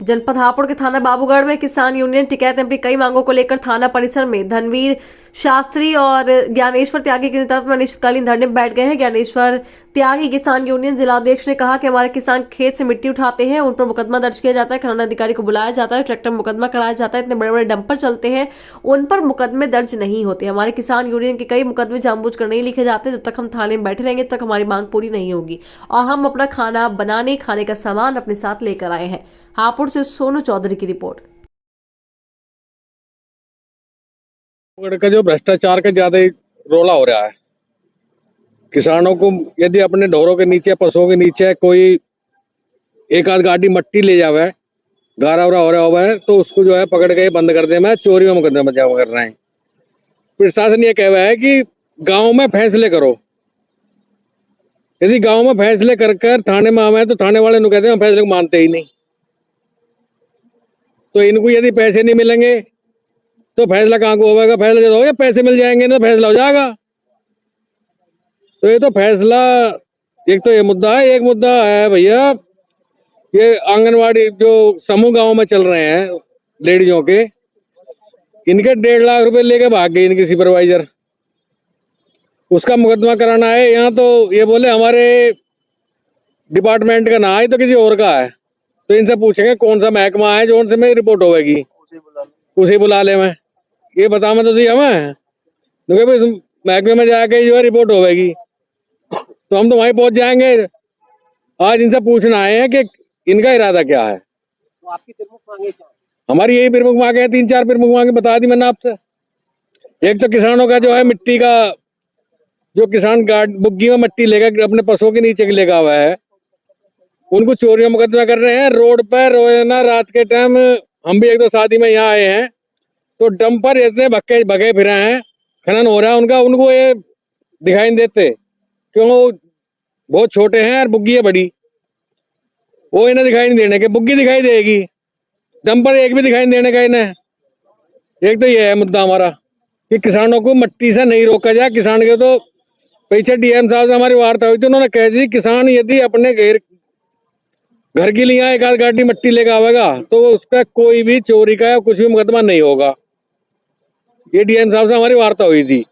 जनपद हापुड़ के थाना बाबूगढ़ में किसान यूनियन टिकैत एमपी कई मांगों को लेकर थाना परिसर में धनवीर शास्त्री और ज्ञानेश्वर त्यागी के नेतृत्व में अनिश्चितकालीन धरने में बैठ गए हैं। ज्ञानेश्वर त्यागी किसान यूनियन जिलाध्यक्ष ने कहा कि हमारे किसान खेत से मिट्टी उठाते हैं, उन पर मुकदमा दर्ज किया जाता है, खनन अधिकारी को बुलाया जाता है, ट्रैक्टर मुकदमा कराया जाता है, इतने बड़े बड़े डंपर चलते हैं, उन पर मुकदमे दर्ज नहीं होते। हमारे किसान यूनियन के कई मुकदमे जानबूझकर नहीं लिखे जाते। जब तक हम थाने में बैठे रहेंगे तब तक हमारी मांग पूरी नहीं होगी और हम अपना खाना बनाने खाने का सामान अपने साथ लेकर आए हैं। हापुड़ से सोनू चौधरी की रिपोर्ट। का जो भ्रष्टाचार का ज्यादा ही रोला हो रहा है, किसानों को यदि अपने ढोरों के नीचे पशुओं के नीचे कोई एक आध गाड़ी मट्टी ले जावे, गारा वारा हो रहा हुआ है तो उसको जो है पकड़ के बंद कर दे, मैं चोरी में मुकदमा जमा कर रहे हैं। प्रशासन ये कह रहा है कि गांव में फैसले करो। यदि गांव में फैसले कर थाने में आवे तो थाने वाले कहते हैं हम फैसले को मानते ही नहीं। तो इनको यदि पैसे नहीं मिलेंगे तो फैसला कहाँ को होगा? फैसला जब होगा पैसे मिल जाएंगे तो फैसला हो जाएगा। तो ये तो फैसला, एक तो ये मुद्दा है। एक मुद्दा है भैया, ये आंगनवाड़ी जो समूह गांव में चल रहे हैं लेडीजों के, इनके 1.5 लाख रुपए लेके भाग गई इनकी सुपरवाइजर, उसका मुकदमा कराना है। यहाँ तो ये बोले हमारे डिपार्टमेंट का ना है तो किसी और का है। तो इनसे पूछेंगे कौन सा महकमा है जो उनसे मेरी रिपोर्ट होगी, उसे बुला ले। मैं ये बता मैं तो दी हमें भाई महकमे में जाके जो है रिपोर्ट होगी तो हम तो वहीं पहुंच जाएंगे। आज इनसे पूछना आए हैं कि इनका इरादा क्या है। तो आपकी प्रमुख मांगे क्या है? हमारी यही प्रमुख मांगे हैं, 3-4 प्रमुख मांगे बता दी मैंने आपसे। एक तो किसानों का जो है मिट्टी का, जो किसान बुग्गी में मिट्टी लेकर अपने पशुओं के नीचे लेगा हुआ है, उनको चोरी में मुकदमा कर रहे हैं। रोड पर रोजाना रात के टाइम हम भी 1-2 शादी में यहाँ आए हैं तो डंपर इतने भगे फिरे हैं, खनन हो रहा है उनका, उनको ये दिखाई नहीं देते क्यों? बहुत छोटे हैं और बुग्गी है बड़ी, वो इन्हें दिखाई नहीं देने के। बुग्गी दिखाई देगी, डंपर एक भी दिखाई नहीं देने का इन्हें। एक तो ये है मुद्दा हमारा कि किसानों को मिट्टी से नहीं रोका जाए। किसान के तो पीछे डीएम साहब से हमारी वार्ता हुई थी, उन्होंने कह दी किसान यदि अपने घर के लिए एक आध गाड़ी मिट्टी लेकर आवेगा तो उसका कोई भी चोरी का या कुछ भी मुकदमा नहीं होगा। ये डीएम साहब से हमारी वार्ता हुई थी।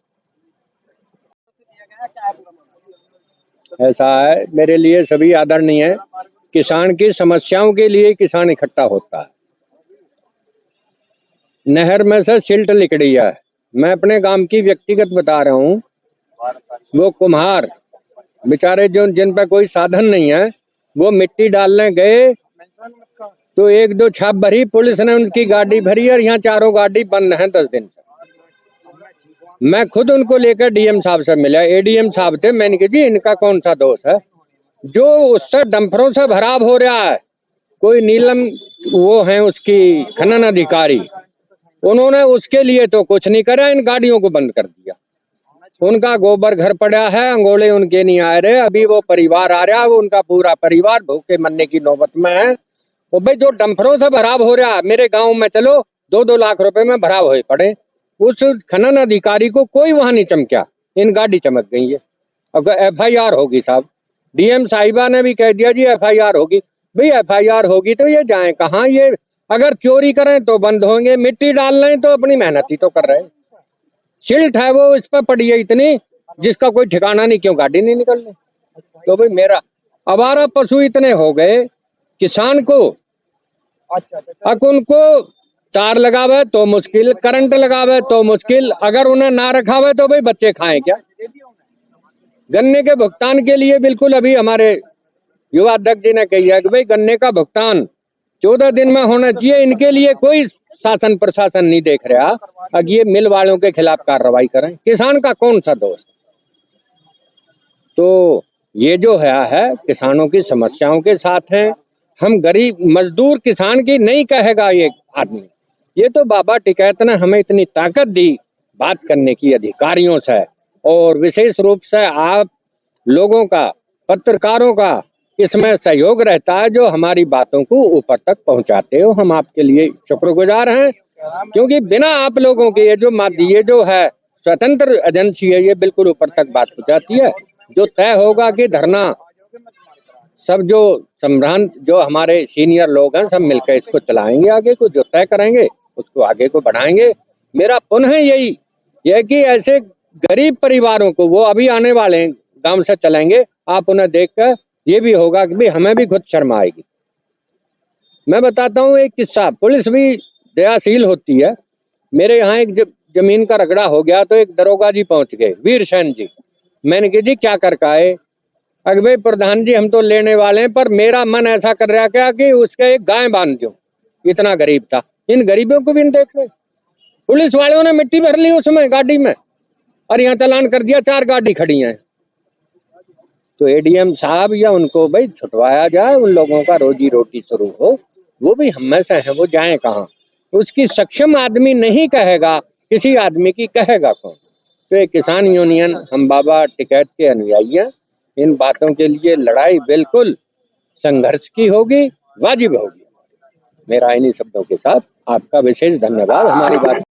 ऐसा है, मेरे लिए सभी आदरणीय है। किसान की समस्याओं के लिए किसान इकट्ठा होता है। नहर में से सिल्ट निकली है, मैं अपने गांव की व्यक्तिगत बता रहा हूँ। वो कुम्हार बेचारे जो जिन पर कोई साधन नहीं है, वो मिट्टी डालने गए तो 1-2 छाप भरी, पुलिस ने उनकी गाड़ी भरी और यहाँ 4 गाड़ी बंद हैं 10 दिन से। मैं खुद उनको लेकर डीएम साहब से मिला, एडीएम साहब थे। मैंने कहा जी इनका कौन सा दोष है जो उससे डंपरों से भराव हो रहा है? कोई नीलम वो है उसकी खनन अधिकारी, उन्होंने उसके लिए तो कुछ नहीं करा, इन गाड़ियों को बंद कर दिया। उनका गोबर घर पड़ा है, अंगोले उनके नहीं आ रहे। अभी वो परिवार आ रहा है, उनका पूरा परिवार भूखे मरने की नौबत में है। वो भाई जो डंपरों से भराव हो रहा है, मेरे गांव में चलो 2-2 लाख रुपए में भराव हो पड़े। उस खनन अधिकारी को कोई वहां नहीं चमका, इन गाड़ी चमक गई है। अगर एफआईआर होगी साहब, डीएम साहिबा ने भी कह दिया जी एफआईआर होगी। भाई एफआईआर होगी तो ये जाए कहाँ? ये अगर चोरी करें तो बंद होंगे, मिट्टी डाल रहे तो अपनी मेहनत ही तो कर रहे हैं। सिल्ट है वो इस पर पड़ी है इतनी जिसका कोई ठिकाना नहीं, क्यों गाड़ी नहीं निकलनी? तो भाई मेरा आवारा पशु इतने हो गए किसान को, अब उनको तार लगावे तो मुश्किल, करंट लगावे तो मुश्किल, अगर उन्हें ना रखावे तो भाई बच्चे खाएं क्या? गन्ने के भुगतान के लिए बिल्कुल अभी हमारे युवा अध्यक्ष जी ने कही है कि भाई गन्ने का भुगतान 14 दिन में होना चाहिए। इनके लिए कोई शासन प्रशासन नहीं देख रहा। अब ये मिल वालों के खिलाफ कार्रवाई करें, किसान का कौन सा दोष? तो ये जो है किसानों की समस्याओं के साथ है। हम गरीब मजदूर किसान की नहीं कहेगा ये आदमी। ये तो बाबा टिकैत ने हमें इतनी ताकत दी बात करने की अधिकारियों से, और विशेष रूप से आप लोगों का, पत्रकारों का इसमें सहयोग रहता है जो हमारी बातों को ऊपर तक पहुंचाते हो। हम आपके लिए शुक्रगुजार हैं, क्योंकि बिना आप लोगों के ये जो है स्वतंत्र एजेंसी है, ये बिल्कुल ऊपर तक बात पहुंचाती है। जो तय होगा कि धरना सब जो संभ्रांत जो हमारे सीनियर लोग हैं सब मिलकर इसको चलाएंगे, आगे को जो तय करेंगे उसको आगे को बढ़ाएंगे। मेरा पुनः यही है कि ऐसे गरीब परिवारों को, वो अभी आने वाले हैं गांव से चलेंगे, आप उन्हें देखकर ये भी होगा कि भाई हमें भी खुद शर्म आएगी। मैं बताता हूँ एक किस्सा, पुलिस भी दयाशील होती है। मेरे यहाँ एक जमीन का रगड़ा हो गया तो एक दरोगा जी पहुंच गए, वीर सेन जी। मैंने कहा जी क्या करके आए? अरे भाई प्रधान जी हम तो लेने वाले हैं, पर मेरा मन ऐसा कर रहा क्या कि उसके एक गाय बांध दो। इतना गरीब था। इन गरीबों को भी देख ले, पुलिस वालों ने मिट्टी भर ली उसमें गाड़ी में और यहाँ चालान कर दिया, 4 गाड़ी खड़ी हैं। तो एडीएम साहब या उनको भाई छुटवाया जाए, उन लोगों का रोजी रोटी शुरू हो। वो भी हम में से हैं, वो जाए कहाँ? उसकी सक्षम आदमी नहीं कहेगा, किसी आदमी की कहेगा कौन? तो ये किसान यूनियन हम बाबा टिकैत के अनुयायी हैं। इन बातों के लिए लड़ाई बिल्कुल संघर्ष की होगी, वाजिब होगी। मेरा इन्हीं शब्दों के साथ आपका विशेष धन्यवाद हमारी बात